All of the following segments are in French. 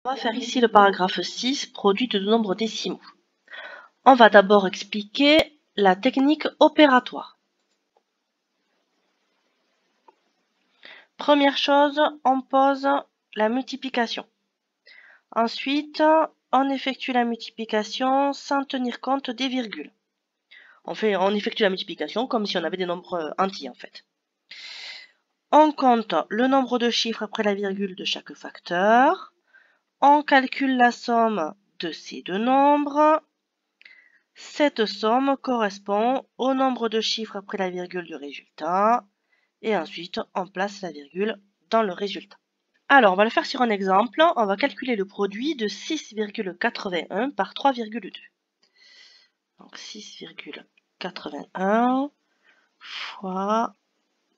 On va faire ici le paragraphe 6, produit de nombres décimaux. On va d'abord expliquer la technique opératoire. Première chose, on pose la multiplication. Ensuite, on effectue la multiplication sans tenir compte des virgules. On effectue la multiplication comme si on avait des nombres entiers en fait. On compte le nombre de chiffres après la virgule de chaque facteur. On calcule la somme de ces deux nombres. Cette somme correspond au nombre de chiffres après la virgule du résultat. Et ensuite, on place la virgule dans le résultat. Alors, on va le faire sur un exemple. On va calculer le produit de 6,81 par 3,2. Donc 6,81 fois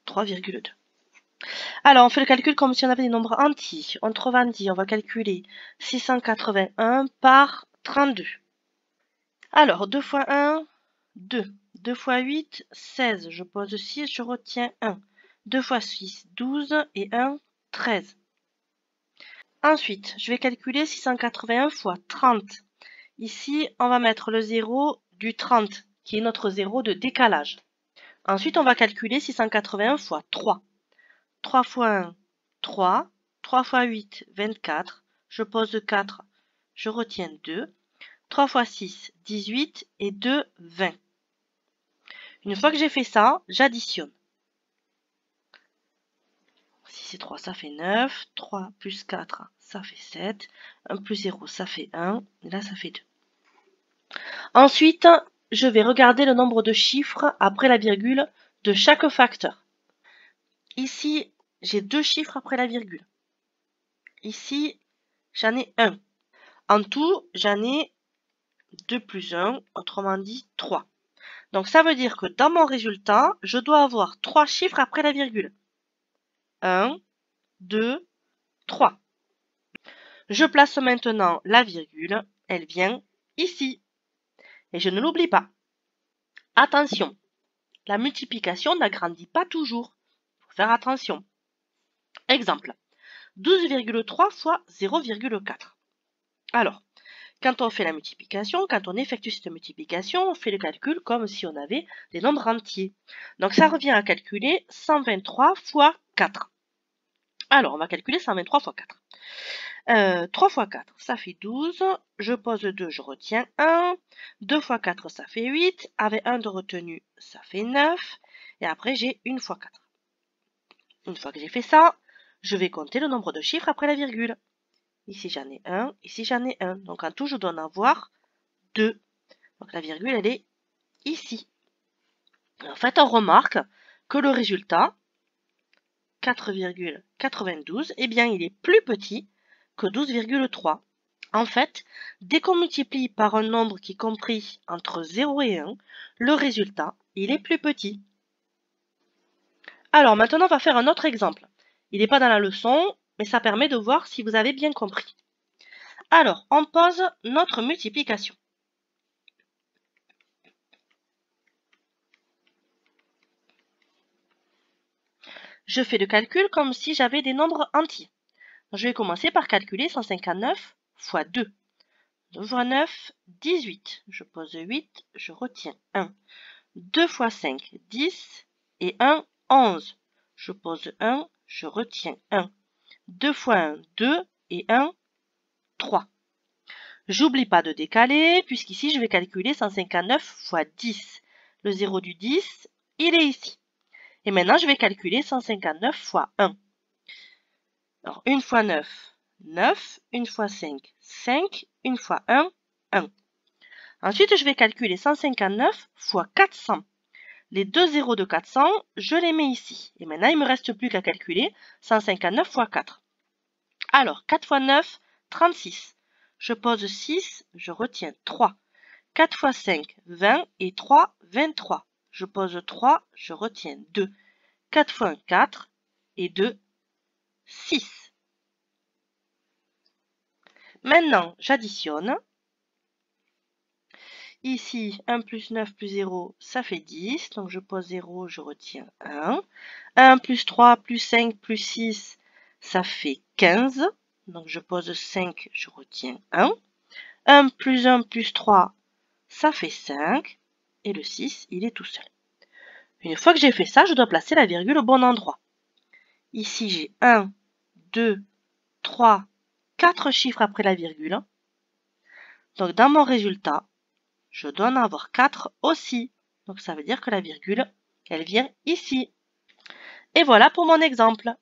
3,2. Alors, on fait le calcul comme si on avait des nombres entiers. Autrement dit, on va calculer 681 par 32. Alors, 2 fois 1, 2. 2 fois 8, 16. Je pose 6, je retiens 1. 2 fois 6, 12 et 1, 13. Ensuite, je vais calculer 681 fois 30. Ici, on va mettre le 0 du 30, qui est notre 0 de décalage. Ensuite, on va calculer 681 fois 3. 3 fois 1, 3. 3 fois 8, 24. Je pose 4, je retiens 2. 3 fois 6, 18 et 2, 20. Une fois que j'ai fait ça, j'additionne. Si c'est 3, ça fait 9. 3 plus 4, ça fait 7. 1 plus 0, ça fait 1. Et là, ça fait 2. Ensuite, je vais regarder le nombre de chiffres après la virgule de chaque facteur. Ici, j'ai 2 chiffres après la virgule. Ici, j'en ai 1. En tout, j'en ai 2 plus 1, autrement dit 3. Donc ça veut dire que dans mon résultat, je dois avoir 3 chiffres après la virgule. 1, 2, 3. Je place maintenant la virgule, elle vient ici. Et je ne l'oublie pas. Attention, la multiplication n'agrandit pas toujours. Il faut faire attention. Exemple, 12,3 fois 0,4. Alors, quand on fait la multiplication, quand on effectue cette multiplication, on fait le calcul comme si on avait des nombres entiers. Donc ça revient à calculer 123 fois 4. Alors, on va calculer 123 fois 4. 3 fois 4, ça fait 12. Je pose 2, je retiens 1. 2 fois 4, ça fait 8. Avec 1 de retenu, ça fait 9. Et après, j'ai 1 fois 4. Une fois que j'ai fait ça, je vais compter le nombre de chiffres après la virgule. Ici, j'en ai 1. Ici, j'en ai 1. Donc, en tout, je dois en avoir 2. Donc, la virgule, elle est ici. En fait, on remarque que le résultat, 4,92, eh bien, il est plus petit que 12,3. En fait, dès qu'on multiplie par un nombre qui est compris entre 0 et 1, le résultat, il est plus petit. Alors, maintenant, on va faire un autre exemple. Il n'est pas dans la leçon, mais ça permet de voir si vous avez bien compris. Alors, on pose notre multiplication. Je fais le calcul comme si j'avais des nombres entiers. Je vais commencer par calculer 159 fois 2. 2 fois 9, 18. Je pose 8, je retiens 1. 2 fois 5, 10 et 1, 11. Je pose 1, je retiens 1. 2 fois 1, 2 et 1, 3. J'oublie pas de décaler, puisqu'ici, je vais calculer 159 fois 10. Le 0 du 10, il est ici. Et maintenant, je vais calculer 159 fois 1. Alors, 1 fois 9, 9. 1 fois 5, 5. 1 fois 1, 1. Ensuite, je vais calculer 159 fois 400. Les deux zéros de 400, je les mets ici. Et maintenant, il ne me reste plus qu'à calculer 159 fois 4. Alors, 4 fois 9, 36. Je pose 6, je retiens 3. 4 fois 5, 20 et 3, 23. Je pose 3, je retiens 2. 4 fois 1, 4 et 2, 6. Maintenant, j'additionne. Ici, 1 plus 9 plus 0, ça fait 10. Donc, je pose 0, je retiens 1. 1 plus 3 plus 5 plus 6, ça fait 15. Donc, je pose 5, je retiens 1. 1 plus 1 plus 3, ça fait 5. Et le 6, il est tout seul. Une fois que j'ai fait ça, je dois placer la virgule au bon endroit. Ici, j'ai 1, 2, 3, 4 chiffres après la virgule. Donc, dans mon résultat, je dois en avoir 4 aussi. Donc, ça veut dire que la virgule, elle vient ici. Et voilà pour mon exemple.